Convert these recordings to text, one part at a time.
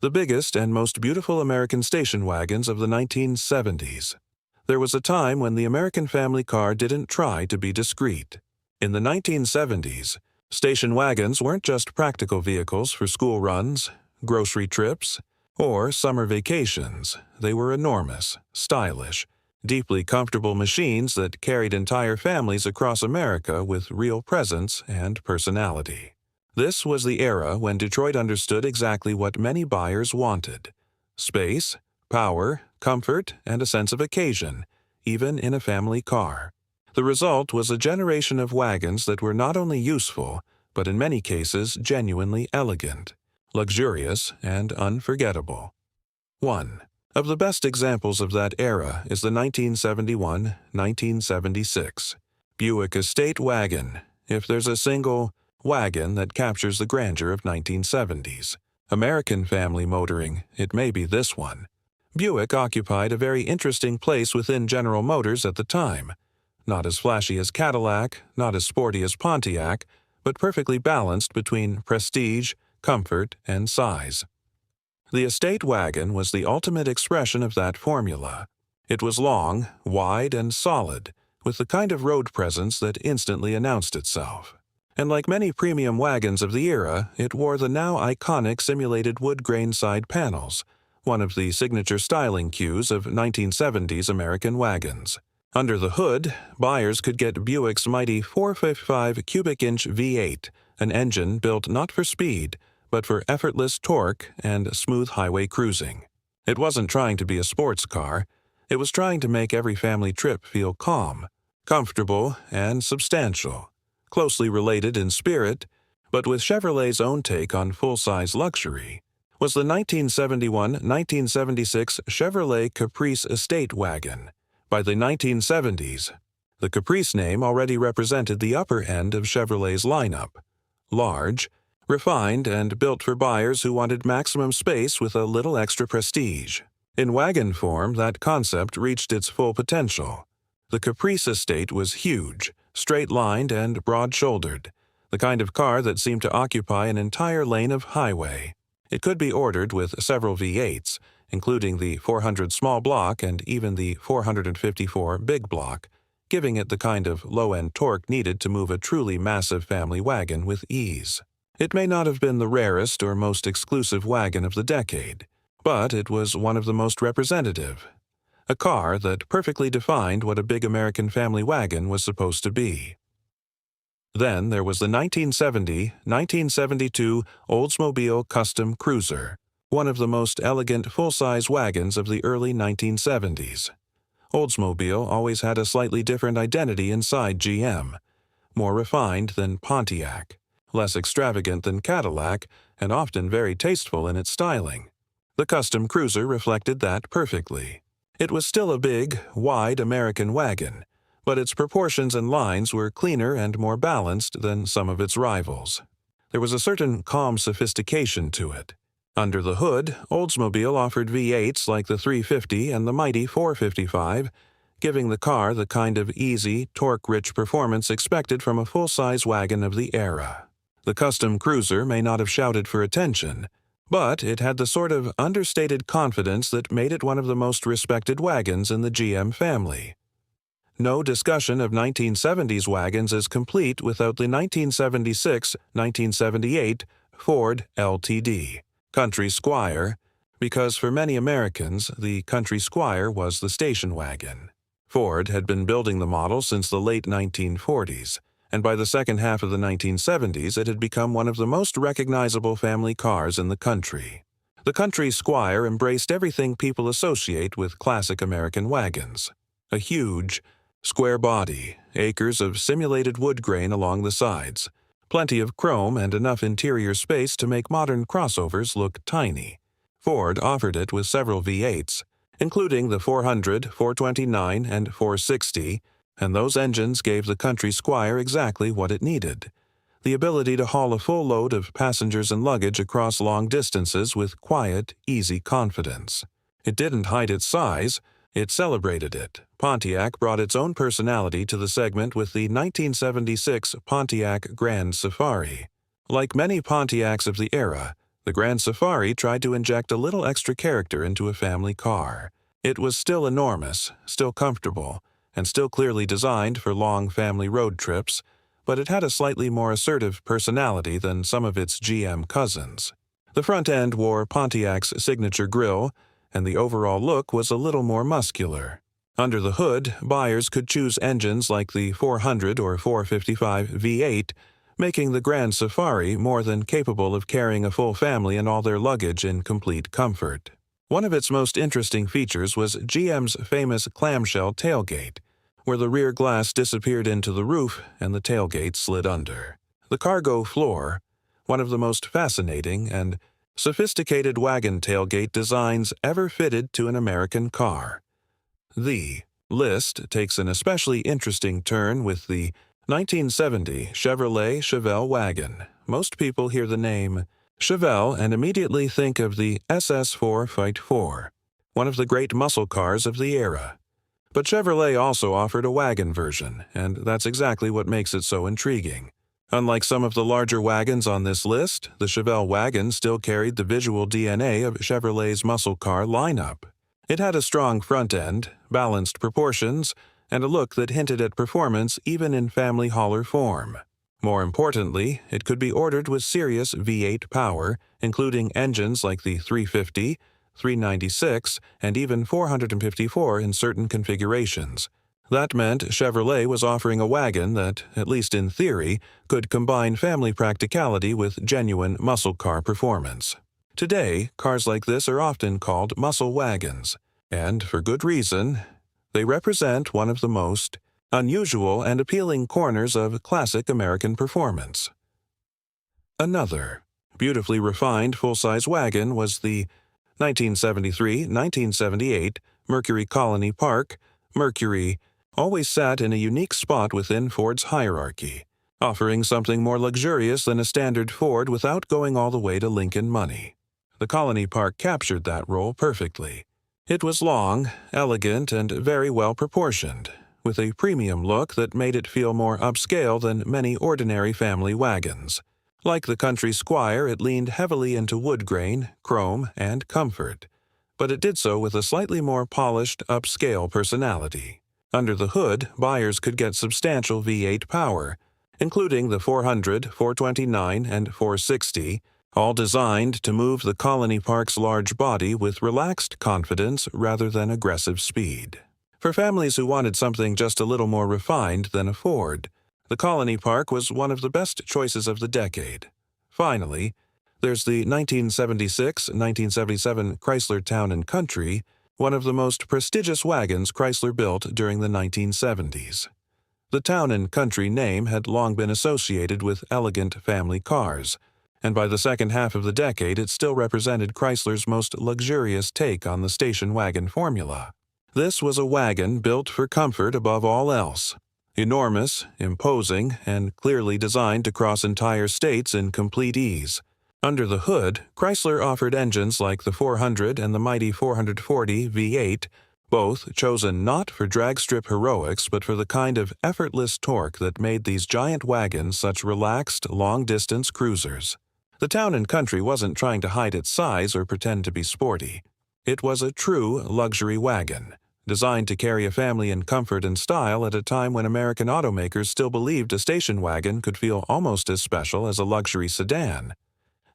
the biggest and most beautiful American station wagons of the 1970s. There was a time when the American family car didn't try to be discreet. In the 1970s, station wagons weren't just practical vehicles for school runs, grocery trips, or summer vacations. They were enormous, stylish, deeply comfortable machines that carried entire families across America with real presence and personality. This was the era when Detroit understood exactly what many buyers wanted: space, power, comfort, and a sense of occasion, even in a family car. The result was a generation of wagons that were not only useful, but in many cases genuinely elegant, luxurious, and unforgettable. 1. Of the best examples of that era is the 1971-1976 Buick Estate wagon. If there's a single wagon that captures the grandeur of 1970s American family motoring, it may be this one. Buick occupied a very interesting place within General Motors at the time. Not as flashy as Cadillac, not as sporty as Pontiac, but perfectly balanced between prestige, comfort, and size. The Estate wagon was the ultimate expression of that formula. It was long, wide, and solid, with the kind of road presence that instantly announced itself. And like many premium wagons of the era, it wore the now iconic simulated woodgrain side panels, one of the signature styling cues of 1970s American wagons. Under the hood, buyers could get Buick's mighty 455 cubic-inch V8, an engine built not for speed, but for effortless torque and smooth highway cruising. It wasn't trying to be a sports car. It was trying to make every family trip feel calm, comfortable, and substantial. Closely related in spirit, but with Chevrolet's own take on full-size luxury, was the 1971-1976 Chevrolet Caprice Estate wagon. By the 1970s, the Caprice name already represented the upper end of Chevrolet's lineup: large, refined, and built for buyers who wanted maximum space with a little extra prestige. In wagon form, that concept reached its full potential. The Caprice Estate was huge, straight-lined, and broad-shouldered, the kind of car that seemed to occupy an entire lane of highway. It could be ordered with several V8s, including the 400 small block and even the 454 big block, giving it the kind of low-end torque needed to move a truly massive family wagon with ease. It may not have been the rarest or most exclusive wagon of the decade, but it was one of the most representative. A car that perfectly defined what a big American family wagon was supposed to be. Then there was the 1970-1972 Oldsmobile Custom Cruiser, one of the most elegant full-size wagons of the early 1970s. Oldsmobile always had a slightly different identity inside GM, more refined than Pontiac, less extravagant than Cadillac, and often very tasteful in its styling. The Custom Cruiser reflected that perfectly. It was still a big, wide American wagon, but its proportions and lines were cleaner and more balanced than some of its rivals. There was a certain calm sophistication to it. Under the hood, Oldsmobile offered V8s like the 350 and the mighty 455, giving the car the kind of easy, torque-rich performance expected from a full-size wagon of the era. The Custom Cruiser may not have shouted for attention, but it had the sort of understated confidence that made it one of the most respected wagons in the GM family. No discussion of 1970s wagons is complete without the 1976-1978 Ford Ltd. Country Squire, because for many Americans, the Country Squire was the station wagon. Ford had been building the model since the late 1940s, and by the second half of the 1970s it had become one of the most recognizable family cars in the country. The Country Squire embraced everything people associate with classic American wagons. A huge, square body, acres of simulated wood grain along the sides, plenty of chrome, and enough interior space to make modern crossovers look tiny. Ford offered it with several V8s, including the 400, 429, and 460, and those engines gave the Country Squire exactly what it needed: the ability to haul a full load of passengers and luggage across long distances with quiet, easy confidence. It didn't hide its size, it celebrated it. Pontiac brought its own personality to the segment with the 1976 Pontiac Grand Safari. Like many Pontiacs of the era, The Grand Safari tried to inject a little extra character into a family car. It was still enormous, still comfortable, and still clearly designed for long family road trips, but it had a slightly more assertive personality than some of its GM cousins. The front end wore Pontiac's signature grille, and the overall look was a little more muscular. Under the hood, buyers could choose engines like the 400 or 455 V8, making the Grand Safari more than capable of carrying a full family and all their luggage in complete comfort. One of its most interesting features was GM's famous clamshell tailgate, where the rear glass disappeared into the roof and the tailgate slid under. The cargo floor, one of the most fascinating and sophisticated wagon tailgate designs ever fitted to an American car. The list takes an especially interesting turn with the 1970 Chevrolet Chevelle wagon. Most people hear the name Chevelle and immediately think of the SS4 Fight 4, one of the great muscle cars of the era. But Chevrolet also offered a wagon version, and that's exactly what makes it so intriguing. Unlike some of the larger wagons on this list, the Chevelle wagon still carried the visual DNA of Chevrolet's muscle car lineup. It had a strong front end, balanced proportions, and a look that hinted at performance even in family hauler form. More importantly, it could be ordered with serious V8 power, including engines like the 350, 396, and even 454 in certain configurations. That meant Chevrolet was offering a wagon that, at least in theory, could combine family practicality with genuine muscle car performance. Today, cars like this are often called muscle wagons, and for good reason. They represent one of the most unusual and appealing corners of classic American performance. Another beautifully refined full-size wagon was the 1973-1978 Mercury Colony Park. Mercury always sat in a unique spot within Ford's hierarchy, offering something more luxurious than a standard Ford without going all the way to Lincoln money. The Colony Park captured that role perfectly. It was long, elegant, and very well proportioned, with a premium look that made it feel more upscale than many ordinary family wagons. Like the Country Squire, it leaned heavily into woodgrain, chrome, and comfort, but it did so with a slightly more polished, upscale personality. Under the hood, buyers could get substantial V8 power, including the 400, 429, and 460, all designed to move the Colony Park's large body with relaxed confidence rather than aggressive speed. For families who wanted something just a little more refined than a Ford, the Colony Park was one of the best choices of the decade. Finally, there's the 1976-1977 Chrysler Town Country, one of the most prestigious wagons Chrysler built during the 1970s. The Town Country name had long been associated with elegant family cars, and by the second half of the decade it still represented Chrysler's most luxurious take on the station wagon formula. This was a wagon built for comfort above all else. Enormous, imposing, and clearly designed to cross entire states in complete ease. Under the hood, Chrysler offered engines like the 400 and the mighty 440 V8, both chosen not for drag strip heroics but for the kind of effortless torque that made these giant wagons such relaxed, long-distance cruisers. The Town Country wasn't trying to hide its size or pretend to be sporty. It was a true luxury wagon, designed to carry a family in comfort and style at a time when American automakers still believed a station wagon could feel almost as special as a luxury sedan.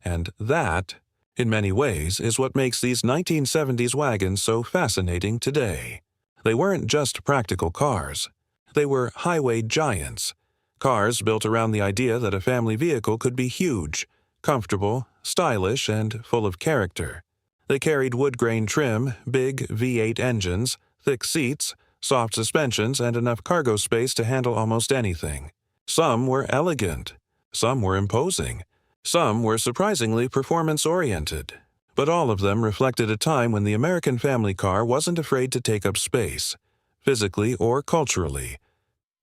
And that, in many ways, is what makes these 1970s wagons so fascinating today. They weren't just practical cars. They were highway giants, cars built around the idea that a family vehicle could be huge, comfortable, stylish, and full of character. They carried woodgrain trim, big V8 engines, thick seats, soft suspensions, and enough cargo space to handle almost anything. Some were elegant. Some were imposing. Some were surprisingly performance-oriented. But all of them reflected a time when the American family car wasn't afraid to take up space, physically or culturally.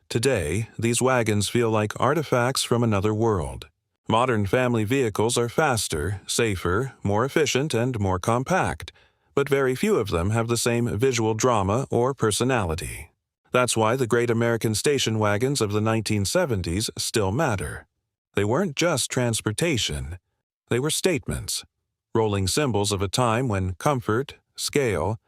Today, these wagons feel like artifacts from another world. Modern family vehicles are faster, safer, more efficient, and more compact, but very few of them have the same visual drama or personality. That's why the great American station wagons of the 1970s still matter. They weren't just transportation. They were statements. rolling symbols of a time when comfort, scale,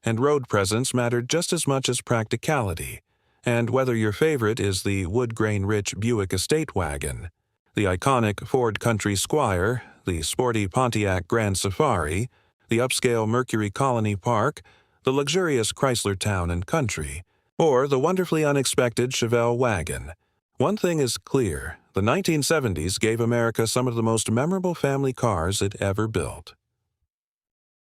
and road presence mattered just as much as practicality. And whether your favorite is the woodgrain-rich Buick Estate wagon, the iconic Ford Country Squire, the sporty Pontiac Grand Safari, the upscale Mercury Colony Park, the luxurious Chrysler Town Country, or the wonderfully unexpected Chevelle Wagon, one thing is clear: the 1970s gave America some of the most memorable family cars it ever built.